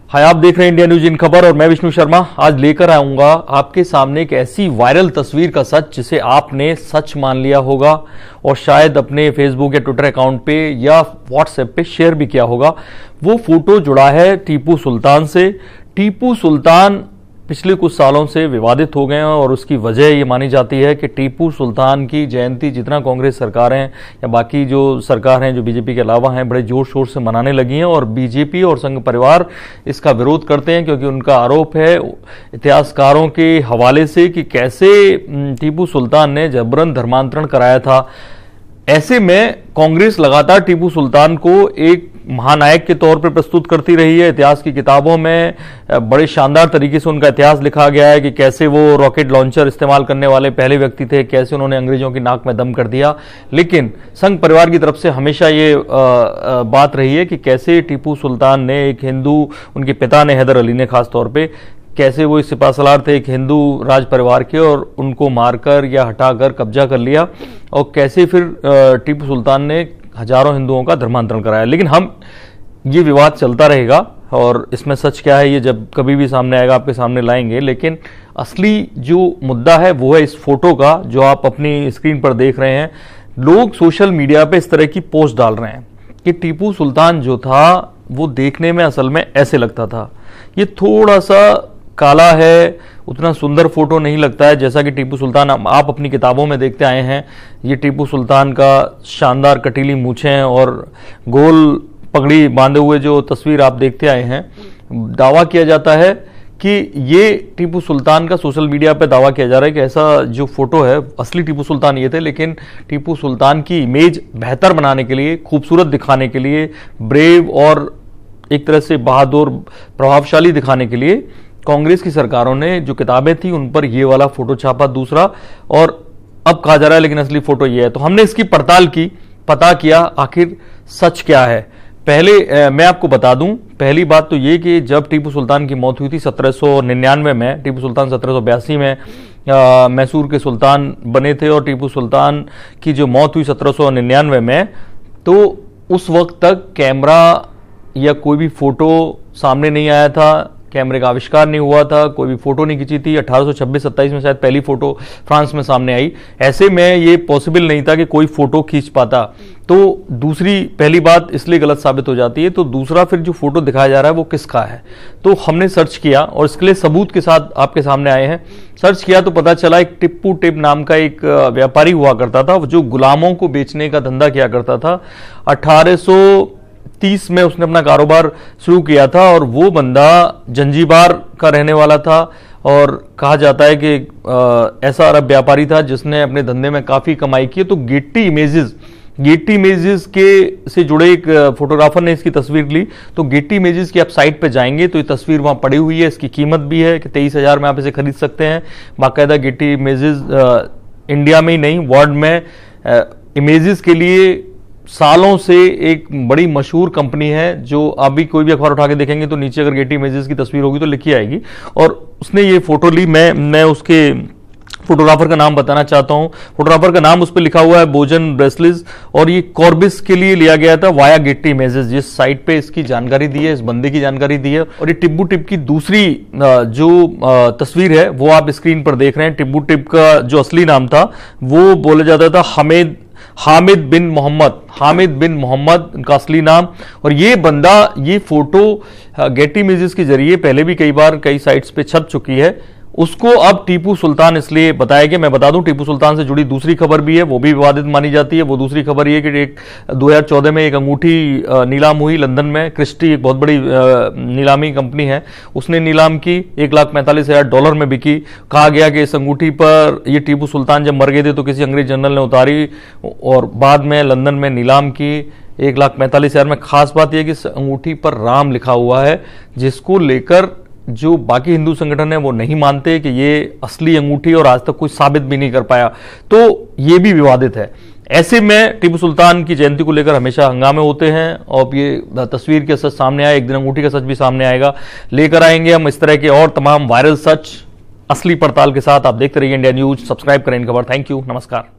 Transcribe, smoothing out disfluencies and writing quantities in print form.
हाय, आप देख रहे हैं इंडिया न्यूज इन खबर और मैं विष्णु शर्मा। आज लेकर आऊंगा आपके सामने एक ऐसी वायरल तस्वीर का सच जिसे आपने सच मान लिया होगा और शायद अपने फेसबुक या ट्विटर अकाउंट पे या व्हाट्सएप पे शेयर भी किया होगा। वो फोटो जुड़ा है टीपू सुल्तान से। टीपू सुल्तान पिछले कुछ सालों से विवादित हो गए हैं और उसकी वजह ये मानी जाती है कि टीपू सुल्तान की जयंती जितना कांग्रेस सरकारें या बाकी जो सरकार हैं जो बीजेपी के अलावा हैं बड़े जोर शोर से मनाने लगी हैं और बीजेपी और संघ परिवार इसका विरोध करते हैं, क्योंकि उनका आरोप है इतिहासकारों के हवाले से कि कैसे टीपू सुल्तान ने जबरन धर्मांतरण कराया था। ऐसे में कांग्रेस लगातार टीपू सुल्तान को एक महानायक के तौर पर प्रस्तुत करती रही है। इतिहास की किताबों में बड़े शानदार तरीके से उनका इतिहास लिखा गया है कि कैसे वो रॉकेट लॉन्चर इस्तेमाल करने वाले पहले व्यक्ति थे, कैसे उन्होंने अंग्रेजों की नाक में दम कर दिया। लेकिन संघ परिवार की तरफ से हमेशा ये बात रही है कि कैसे टीपू सुल्तान ने एक हिंदू, उनके पिता ने हैदर अली ने खास तौर पर, कैसे वो सिपा सलार थे एक हिंदू राज परिवार के और उनको मारकर या हटाकर कब्जा कर लिया और कैसे फिर टीपू सुल्तान ने हजारों हिंदुओं का धर्मांतरण कराया। लेकिन ये विवाद चलता रहेगा और इसमें सच क्या है ये जब कभी भी सामने आएगा आपके सामने लाएंगे। लेकिन असली जो मुद्दा है वो है इस फोटो का जो आप अपनी स्क्रीन पर देख रहे हैं। लोग सोशल मीडिया पे इस तरह की पोस्ट डाल रहे हैं कि टीपू सुल्तान जो था वो देखने में असल में ऐसे लगता था। ये थोड़ा सा काला है, उतना सुंदर फोटो नहीं लगता है जैसा कि टीपू सुल्तान आप अपनी किताबों में देखते आए हैं। ये टीपू सुल्तान का शानदार कटीली मूछें और गोल पगड़ी बांधे हुए जो तस्वीर आप देखते आए हैं, दावा किया जाता है कि ये टीपू सुल्तान का सोशल मीडिया पे दावा किया जा रहा है कि ऐसा जो फोटो है असली टीपू सुल्तान ये थे। लेकिन टीपू सुल्तान की इमेज बेहतर बनाने के लिए, खूबसूरत दिखाने के लिए, ब्रेव और एक तरह से बहादुर प्रभावशाली दिखाने के लिए कांग्रेस की सरकारों ने जो किताबें थी उन पर ये वाला फोटो छापा दूसरा, और अब कहा जा रहा है लेकिन असली फोटो ये है। तो हमने इसकी पड़ताल की, पता किया आखिर सच क्या है। पहले मैं आपको बता दूं, पहली बात तो ये कि जब टीपू सुल्तान की मौत हुई थी 1799 में, टीपू सुल्तान 1782 में मैसूर के सुल्तान बने थे और टीपू सुल्तान की जो मौत हुई 1799 में, तो उस वक्त तक कैमरा या कोई भी फोटो सामने नहीं आया था, कैमरे का आविष्कार नहीं हुआ था, कोई भी फोटो नहीं खींची थी। 1826-27 में शायद पहली फोटो फ्रांस में सामने आई। ऐसे में ये पॉसिबल नहीं था कि कोई फोटो खींच पाता। तो दूसरी पहली बात इसलिए गलत साबित हो जाती है। तो दूसरा फिर जो फोटो दिखाया जा रहा है वो किसका है, तो हमने सर्च किया और इसके लिए सबूत के साथ आपके सामने आए हैं। सर्च किया तो पता चला एक टिप्पू टिप नाम का एक व्यापारी हुआ करता था जो गुलामों को बेचने का धंधा किया करता था। 1830 में उसने अपना कारोबार शुरू किया था और वो बंदा जंजीबार का रहने वाला था और कहा जाता है कि ऐसा अरब व्यापारी था जिसने अपने धंधे में काफी कमाई की। तो गेट्टी इमेजेस के से जुड़े एक फोटोग्राफर ने इसकी तस्वीर ली। तो गेट्टी इमेजेस की आप साइट पे जाएंगे तो ये तस्वीर वहां पड़ी हुई है। इसकी कीमत भी है कि 23,000 में आप इसे खरीद सकते हैं। बाकायदा गेट्टी इमेजेस इंडिया में ही नहीं वर्ल्ड में इमेजेस के लिए सालों से एक बड़ी मशहूर कंपनी है, जो अभी कोई भी अखबार उठा के देखेंगे तो नीचे अगर गेट्टी इमेजेस की तस्वीर होगी तो लिखी आएगी। और उसने ये फोटो ली। मैं उसके फोटोग्राफर का नाम बताना चाहता हूं। फोटोग्राफर का नाम उस पर लिखा हुआ है बोजन ब्रेसलिस और ये कॉर्बिस के लिए लिया गया था वाया गेट्टी इमेजेस, जिस साइट पे इसकी जानकारी दी है, इस बंदे की जानकारी दी है। और ये टिब्बू टिप की दूसरी जो तस्वीर है वो आप स्क्रीन पर देख रहे हैं। टिब्बू टिप का जो असली नाम था वो बोला जाता था हामिद बिन मोहम्मद उनका असली नाम। और ये बंदा, ये फोटो गेट्टी इमेजेस के जरिए पहले भी कई बार कई साइट्स पे छप चुकी है। उसको अब टीपू सुल्तान इसलिए बताया गया। मैं बता दूं टीपू सुल्तान से जुड़ी दूसरी खबर भी है, वो भी विवादित मानी जाती है। वो दूसरी खबर ये कि 2014 में एक अंगूठी नीलाम हुई लंदन में। क्रिस्टी एक बहुत बड़ी नीलामी कंपनी है, उसने नीलाम की, $1,45,000 में बिकी। कहा गया कि इस अंगूठी पर ये टीपू सुल्तान जब मर गए थे तो किसी अंग्रेज जनरल ने उतारी और बाद में लंदन में नीलाम की 1,45,000 में। खास बात यह कि इस अंगूठी पर राम लिखा हुआ है, जिसको लेकर जो बाकी हिंदू संगठन है वो नहीं मानते कि ये असली अंगूठी, और आज तक कोई साबित भी नहीं कर पाया। तो ये भी विवादित है। ऐसे में टीपू सुल्तान की जयंती को लेकर हमेशा हंगामे होते हैं और ये तस्वीर के सच सामने आए, एक दिन अंगूठी का सच भी सामने आएगा। लेकर आएंगे हम इस तरह के और तमाम वायरल सच असली पड़ताल के साथ। आप देखते रहिए इंडिया न्यूज, सब्सक्राइब करें इन खबर। थैंक यू, नमस्कार।